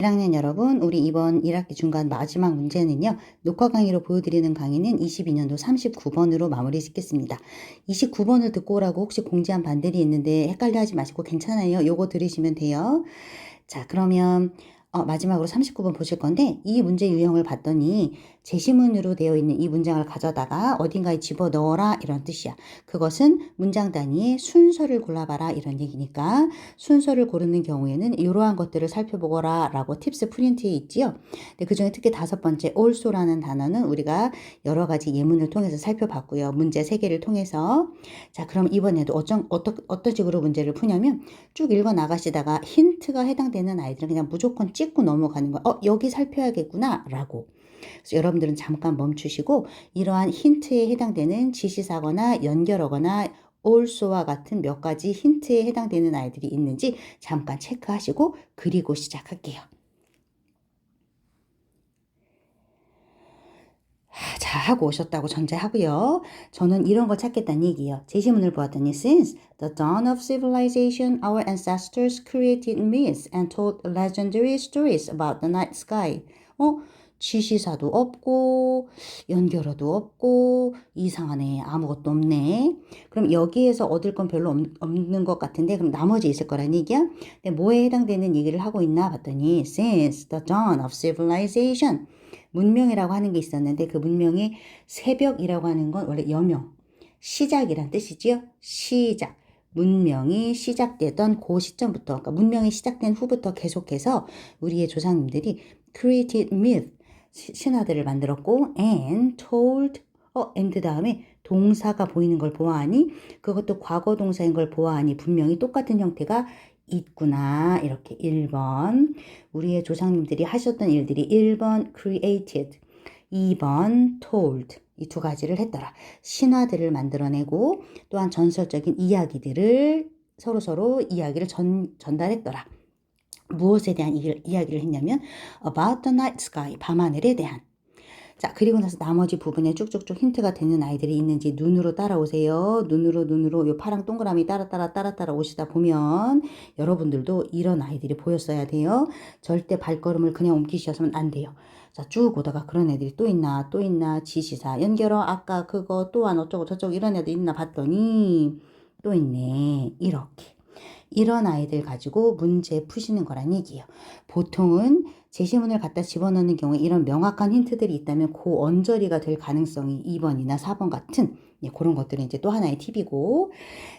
1학년 여러분, 우리 이번 1학기 중간 마지막 문제는요. 녹화 강의로 보여드리는 강의는 22년도 39번으로 마무리 짓겠습니다. 29번을 듣고 오라고 혹시 공지한 반들이 있는데 헷갈려 하지 마시고 괜찮아요. 요거 들으시면 돼요. 자, 그러면 마지막으로 39번 보실 건데 이 문제 유형을 봤더니 제시문으로 되어 있는 이 문장을 가져다가 어딘가에 집어넣어라 이런 뜻이야. 그것은 문장 단위의 순서를 골라봐라 이런 얘기니까 순서를 고르는 경우에는 이러한 것들을 살펴보거라 라고 팁스 프린트에 있지요. 근데 그중에 특히 5번째 also라는 단어는 우리가 여러 가지 예문을 통해서 살펴봤고요. 문제 3개를 통해서. 자, 그럼 이번에도 어떤 식으로 문제를 푸냐면 쭉 읽어 나가시다가 힌트가 해당되는 아이들은 그냥 무조건 찍고 넘어가는 거야. 여기 살펴야겠구나 라고. 그래서 여러분들은 잠깐 멈추시고 이러한 힌트에 해당되는 지시사거나 연결어거나 also와 같은 몇 가지 힌트에 해당되는 아이들이 있는지 잠깐 체크하시고 그리고 시작할게요. 자, 하고 오셨다고 전제하고요. 저는 이런 걸 찾겠다는 얘기예요. 제시문을 보았더니 Since the dawn of civilization, our ancestors created myths and told legendary stories about the night sky. 지시사도 없고 연결어도 없고 이상하네. 아무것도 없네. 그럼 여기에서 얻을 건 별로 없는 것 같은데 그럼 나머지 있을 거란 얘기야? 근데 뭐에 해당되는 얘기를 하고 있나 봤더니 Since the dawn of civilization 문명이라고 하는 게 있었는데 그 문명의 새벽이라고 하는 건 원래 여명, 시작이란 뜻이지요. 시작. 문명이 시작되던 그 시점부터, 그러니까 문명이 시작된 후부터 계속해서 우리의 조상님들이 created myth, 신화들을 만들었고 and told, and 다음에 동사가 보이는 걸 보아하니 그것도 과거 동사인 걸 보아하니 분명히 똑같은 형태가 있구나. 이렇게 1번 우리의 조상님들이 하셨던 일들이 1번 created, 2번 told 이 두 가지를 했더라. 신화들을 만들어내고 또한 전설적인 이야기들을 서로 이야기를 전달했더라. 무엇에 대한 이야기를 했냐면 about the night sky, 밤하늘에 대한. 자, 그리고 나서 나머지 부분에 쭉쭉쭉 힌트가 되는 아이들이 있는지 눈으로 따라오세요. 눈으로 요 파랑 동그라미 따라 오시다 보면 여러분들도 이런 아이들이 보였어야 돼요. 절대 발걸음을 그냥 옮기셔서는 안 돼요. 자, 쭉 오다가 그런 애들이 또 있나 지시사 연결어 아까 그거 또한 어쩌고 저쩌고 이런 애들 있나 봤더니 또 있네. 이런 아이들 가지고 문제 푸시는 거란 얘기예요. 보통은 제시문을 갖다 집어넣는 경우에 이런 명확한 힌트들이 있다면 그 언저리가 될 가능성이 2번이나 4번 같은 그런 것들은 이제 또 하나의 팁이고.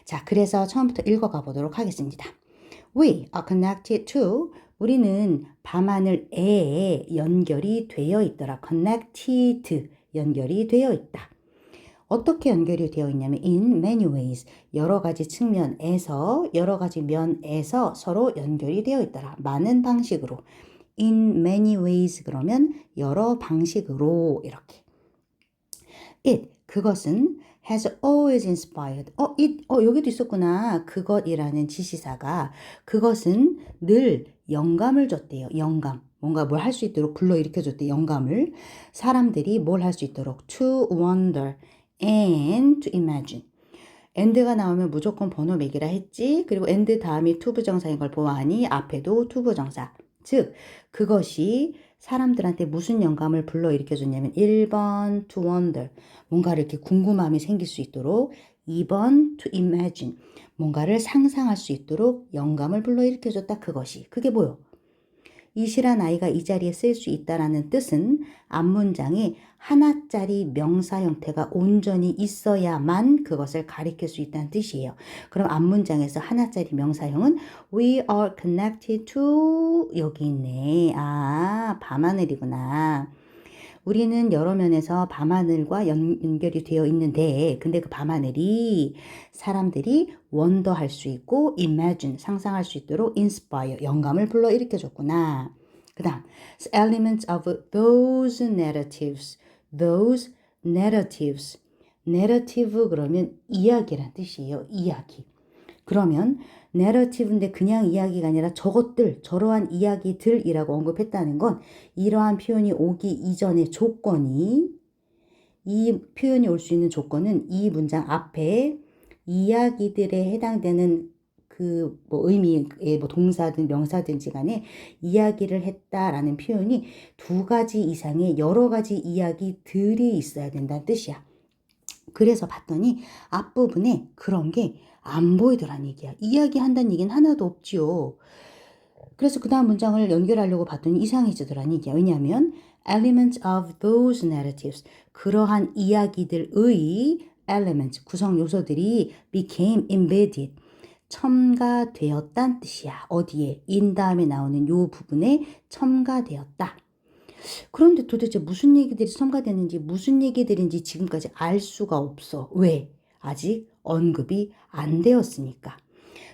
자, 그래서 처음부터 읽어가 보도록 하겠습니다. We are connected to, 우리는 밤하늘에 연결이 되어 있더라. connected, 연결이 되어 있다. 어떻게 연결이 되어 있냐면 in many ways, 여러 가지 측면에서, 여러 가지 면에서 서로 연결이 되어 있더라. 많은 방식으로. in many ways 그러면 여러 방식으로 이렇게. it, 그것은 has always inspired. 여기도 있었구나. 그것이라는 지시사가 그것은 늘 영감을 줬대요. 영감. 뭔가 뭘 할 수 있도록 불러일으켜줬대. 영감을. 사람들이 뭘 할 수 있도록 to wonder and to imagine. and가 나오면 무조건 번호 매기라 했지. 그리고 and 다음이 to 부정사인 걸 보아하니 앞에도 to 부정사. 즉 그것이 사람들한테 무슨 영감을 불러일으켜줬냐면 1번 to wonder, 뭔가를 이렇게 궁금함이 생길 수 있도록. 2번 to imagine, 뭔가를 상상할 수 있도록 영감을 불러일으켜줬다. 그게 뭐요? 이시란 아이가 이 자리에 쓸 수 있다라는 뜻은 앞문장에 하나짜리 명사 형태가 온전히 있어야만 그것을 가리킬 수 있다는 뜻이에요. 그럼 앞문장에서 하나짜리 명사형은 We are connected to, 여기 있네. 밤하늘이구나. 우리는 여러 면에서 밤하늘과 연결이 되어 있는데 근데 그 밤하늘이 사람들이 원더할 수 있고 imagine, 상상할 수 있도록 inspire, 영감을 불러일으켜줬구나. 그 다음 elements of those narratives, narrative 그러면 이야기란 뜻이에요. 이야기. 그러면 내러티브인데 그냥 이야기가 아니라 저러한 이야기들이라고 언급했다는 건 이러한 표현이 오기 이전의 조건이, 이 표현이 올 수 있는 조건은 이 문장 앞에 이야기들에 해당되는 그 뭐 의미의 뭐 동사든 명사든지 간에 이야기를 했다라는 표현이 두 가지 이상의 여러 가지 이야기들이 있어야 된다는 뜻이야. 그래서 봤더니 앞부분에 그런 게 안 보이더란 얘기야. 이야기한다는 얘기는 하나도 없지요. 그래서 그 다음 문장을 연결하려고 봤더니 이상해지더란 얘기야. 왜냐하면 elements of those narratives, 그러한 이야기들의 elements, 구성 요소들이 became embedded, 첨가되었다는 뜻이야. 어디에? in 다음에 나오는 요 부분에 첨가되었다. 그런데 도대체 무슨 얘기들이 첨가되는지 무슨 얘기들인지 지금까지 알 수가 없어. 왜? 아직 언급이 안 되었으니까.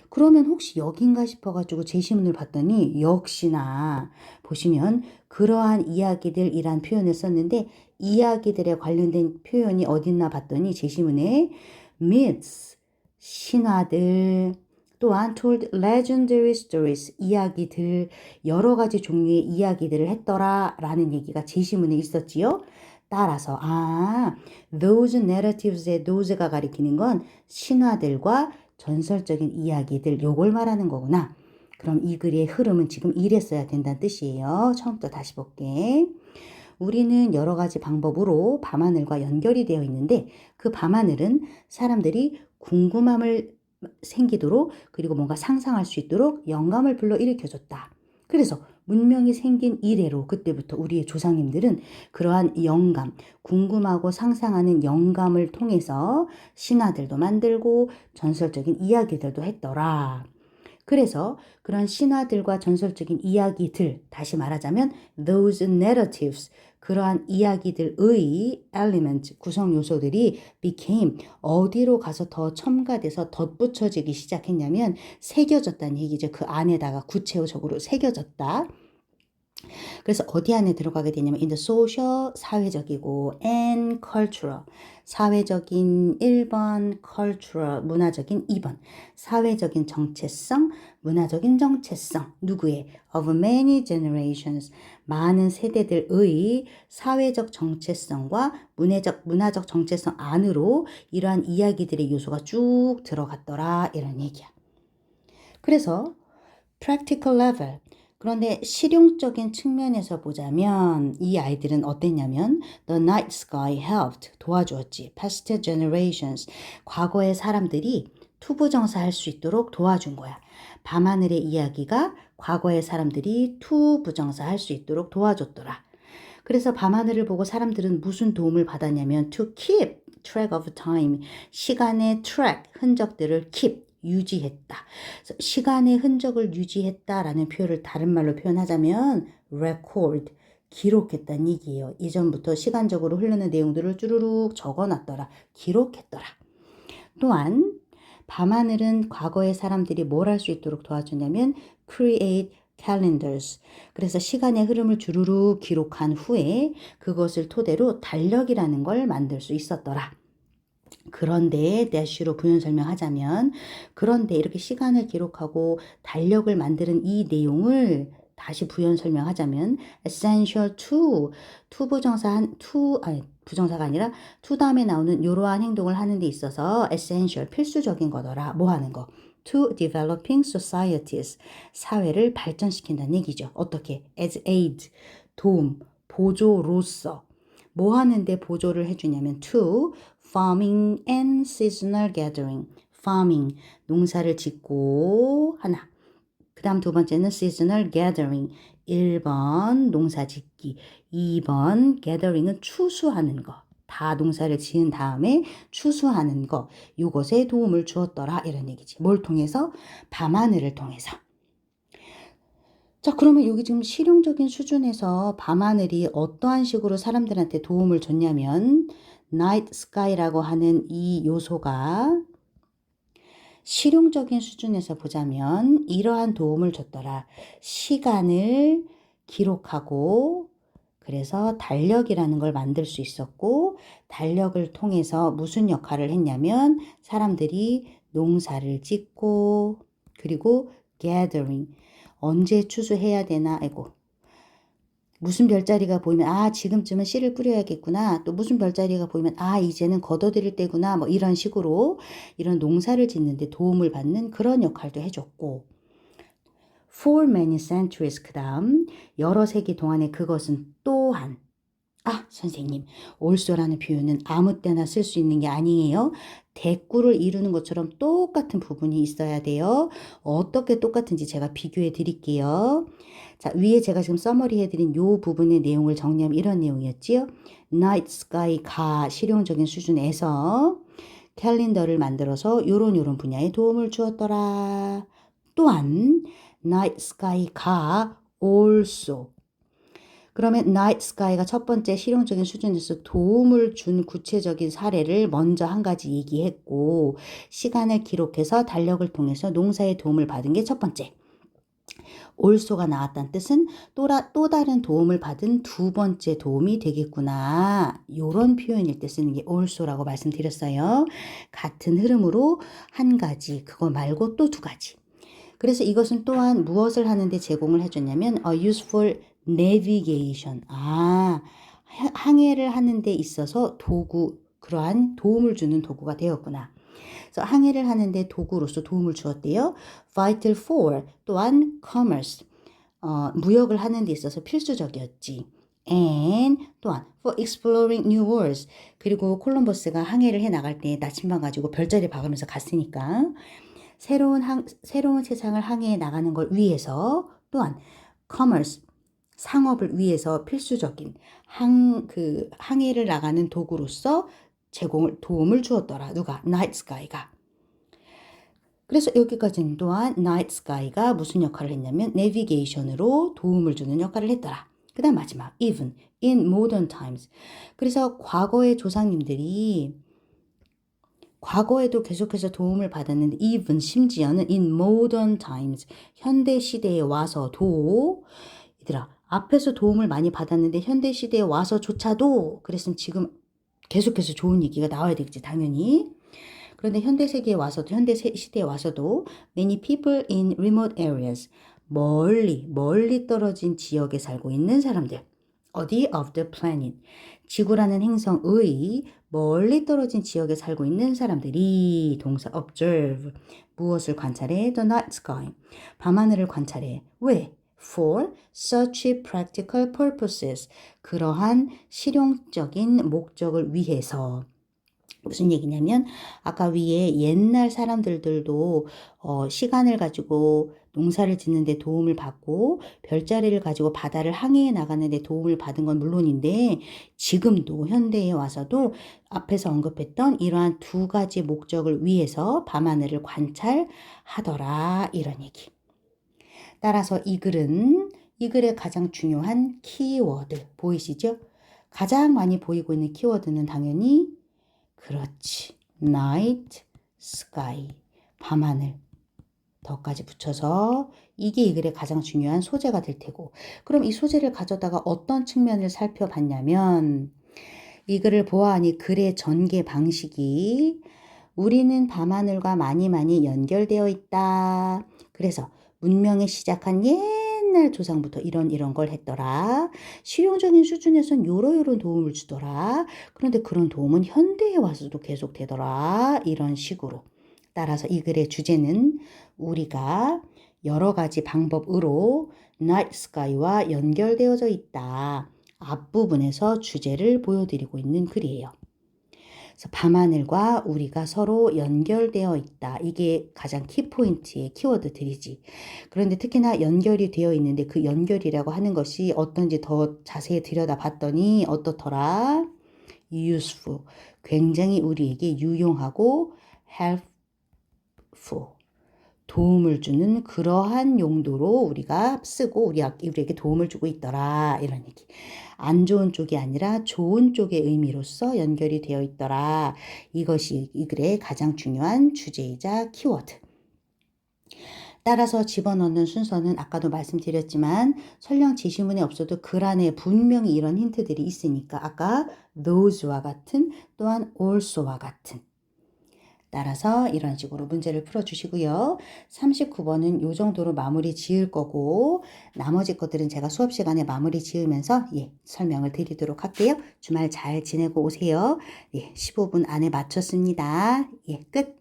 그러면 혹시 여긴가 싶어가지고 제시문을 봤더니 역시나 보시면 그러한 이야기들이란 표현을 썼는데 이야기들에 관련된 표현이 어딨나 봤더니 제시문에 myths, 신화들, 또한 told legendary stories, 이야기들, 여러 가지 종류의 이야기들을 했더라 라는 얘기가 제시문에 있었지요. 따라서 those narratives의 those가 가리키는 건 신화들과 전설적인 이야기들, 요걸 말하는 거구나. 그럼 이 글의 흐름은 지금 이랬어야 된다는 뜻이에요. 처음부터 다시 볼게. 우리는 여러 가지 방법으로 밤하늘과 연결이 되어 있는데 그 밤하늘은 사람들이 궁금함을 생기도록 그리고 뭔가 상상할 수 있도록 영감을 불러일으켜줬다. 그래서 문명이 생긴 이래로 그때부터 우리의 조상님들은 그러한 영감, 궁금하고 상상하는 영감을 통해서 신화들도 만들고 전설적인 이야기들도 했더라. 그래서 그런 신화들과 전설적인 이야기들, 다시 말하자면 those narratives, 그러한 이야기들의 element, 구성 요소들이 became, 어디로 가서 더 첨가돼서 덧붙여지기 시작했냐면 새겨졌다는 얘기죠. 그 안에다가 구체적으로 새겨졌다. 그래서 어디 안에 들어가게 되냐면 in the social, 사회적이고 and cultural, 사회적인 1번, cultural, 문화적인 2번, 사회적인 정체성, 문화적인 정체성, 누구의? of many generations, 많은 세대들의 사회적 정체성과 문화적 정체성 안으로 이러한 이야기들의 요소가 쭉 들어갔더라 이런 얘기야. 그래서 practical level, 그런데 실용적인 측면에서 보자면 이 아이들은 어땠냐면 The night sky helped, 도와주었지. Past generations, 과거의 사람들이 투부정사할 수 있도록 도와준 거야. 밤하늘의 이야기가 과거의 사람들이 투부정사할 수 있도록 도와줬더라. 그래서 밤하늘을 보고 사람들은 무슨 도움을 받았냐면 to keep track of time, 시간의 track, 흔적들을 keep, 유지했다. 시간의 흔적을 유지했다라는 표현을 다른 말로 표현하자면 record, 기록했다는 얘기예요. 이전부터 시간적으로 흐르는 내용들을 쭈루룩 적어놨더라. 기록했더라. 또한 밤하늘은 과거의 사람들이 뭘 할 수 있도록 도와주냐면 create calendars. 그래서 시간의 흐름을 주르륵 기록한 후에 그것을 토대로 달력이라는 걸 만들 수 있었더라. 그런데 dash로 부연 설명하자면 그런데 이렇게 시간을 기록하고 달력을 만드는 이 내용을 다시 부연 설명하자면 essential to 부정사가 아니라 to 다음에 나오는 이러한 행동을 하는 데 있어서 essential 필수적인 거더라. 뭐 하는 거? to developing societies, 사회를 발전시킨다는 얘기죠. 어떻게? as aid, 도움, 보조로서. 뭐 하는데 보조를 해주냐면 to farming and seasonal gathering. farming, 농사를 짓고 하나. 그 다음 두 번째는 seasonal gathering. 1번 농사 짓기. 2번 gathering은 추수하는 거. 다 농사를 지은 다음에 추수하는 거. 이것에 도움을 주었더라 이런 얘기지. 뭘 통해서? 밤하늘을 통해서. 자, 그러면 여기 지금 실용적인 수준에서 밤하늘이 어떠한 식으로 사람들한테 도움을 줬냐면 night sky라고 하는 이 요소가 실용적인 수준에서 보자면 이러한 도움을 줬더라. 시간을 기록하고 그래서 달력이라는 걸 만들 수 있었고 달력을 통해서 무슨 역할을 했냐면 사람들이 농사를 짓고 그리고 gathering, 언제 추수해야 되나, 무슨 별자리가 보이면 아 지금쯤은 씨를 뿌려야겠구나. 또 무슨 별자리가 보이면 아 이제는 걷어들일 때구나. 뭐 이런 식으로 이런 농사를 짓는데 도움을 받는 그런 역할도 해줬고 for many centuries 그 다음 여러 세기 동안에 그것은 또한 아 선생님 also라는 표현은 아무 때나 쓸 수 있는 게 아니에요. 대꾸를 이루는 것처럼 똑같은 부분이 있어야 돼요. 어떻게 똑같은지 제가 비교해 드릴게요. 자, 위에 제가 지금 서머리 해드린 요 부분의 내용을 정리하면 이런 내용이었지요. Night Sky가 실용적인 수준에서 캘린더를 만들어서 요런 분야에 도움을 주었더라. 또한 Night Sky가 also 그러면 Night Sky가 첫 번째 실용적인 수준에서 도움을 준 구체적인 사례를 먼저 한 가지 얘기했고 시간을 기록해서 달력을 통해서 농사에 도움을 받은 게 첫 번째. also가 나왔다는 뜻은 또 다른 도움을 받은 두 번째 도움이 되겠구나. 이런 표현일 때 쓰는 게 also라고 말씀드렸어요. 같은 흐름으로 한 가지, 그거 말고 또 두 가지. 그래서 이것은 또한 무엇을 하는데 제공을 해줬냐면 useful navigation. 항해를 하는 데 있어서 도구, 그러한 도움을 주는 도구가 되었구나. 그래서 항해를 하는데 도구로서 도움을 주었대요. vital for 또한 commerce 무역을 하는 데 있어서 필수적이었지. and 또한 for exploring new worlds 그리고 콜럼버스가 항해를 해 나갈 때 나침반 가지고 별자리 박으면서 갔으니까 새로운 세상을 항해해 나가는 걸 위해서 또한 commerce 상업을 위해서 필수적인 항해를 나가는 도구로서 도움을 주었더라. 누가? Night Sky가. 그래서 여기까지는 또한 Night Sky가 무슨 역할을 했냐면 내비게이션으로 도움을 주는 역할을 했더라. 그 다음 마지막 even in modern times. 그래서 과거의 조상님들이 과거에도 계속해서 도움을 받았는데 even 심지어는 in modern times 현대 시대에 와서도 얘들아 앞에서 도움을 많이 받았는데 현대 시대에 와서조차도 그랬으면 지금 계속해서 좋은 얘기가 나와야 되겠지 당연히. 그런데 현대 시대에 와서도 many people in remote areas 멀리 떨어진 지역에 살고 있는 사람들 어디 of the planet 지구라는 행성의 멀리 떨어진 지역에 살고 있는 사람들이 동사 observe 무엇을 관찰해? The night sky 밤하늘을 관찰해. 왜? For such practical purposes 그러한 실용적인 목적을 위해서 무슨 얘기냐면 아까 위에 옛날 사람들도 시간을 가지고 농사를 짓는데 도움을 받고 별자리를 가지고 바다를 항해해 나가는데 도움을 받은 건 물론인데 지금도 현대에 와서도 앞에서 언급했던 이러한 두 가지 목적을 위해서 밤하늘을 관찰하더라 이런 얘기. 따라서 이 글의 가장 중요한 키워드 보이시죠? 가장 많이 보이고 있는 키워드는 당연히 그렇지. night sky. 밤하늘. 더까지 붙여서 이게 이 글의 가장 중요한 소재가 될 테고 그럼 이 소재를 가져다가 어떤 측면을 살펴봤냐면 이 글을 보아하니 글의 전개 방식이 우리는 밤하늘과 많이 연결되어 있다. 그래서 문명이 시작한 옛날 조상부터 이런 걸 했더라. 실용적인 수준에선 요런 도움을 주더라. 그런데 그런 도움은 현대에 와서도 계속 되더라. 이런 식으로. 따라서 이 글의 주제는 우리가 여러 가지 방법으로 Night Sky와 연결되어져 있다. 앞부분에서 주제를 보여드리고 있는 글이에요. 그래서 밤하늘과 우리가 서로 연결되어 있다. 이게 가장 키포인트의 키워드들이지. 그런데 특히나 연결이 되어 있는데 그 연결이라고 하는 것이 어떤지 더 자세히 들여다봤더니 어떻더라? useful. 굉장히 우리에게 유용하고 helpful. 도움을 주는 그러한 용도로 우리가 쓰고 우리에게 도움을 주고 있더라. 이런 얘기. 안 좋은 쪽이 아니라 좋은 쪽의 의미로서 연결이 되어 있더라. 이것이 이 글의 가장 중요한 주제이자 키워드. 따라서 집어넣는 순서는 아까도 말씀드렸지만 설령 지시문에 없어도 글 안에 분명히 이런 힌트들이 있으니까 아까 those와 같은 또한 also와 같은 따라서 이런 식으로 문제를 풀어주시고요. 39번은 이 정도로 마무리 지을 거고 나머지 것들은 제가 수업 시간에 마무리 지으면서 설명을 드리도록 할게요. 주말 잘 지내고 오세요. 15분 안에 마쳤습니다. 끝.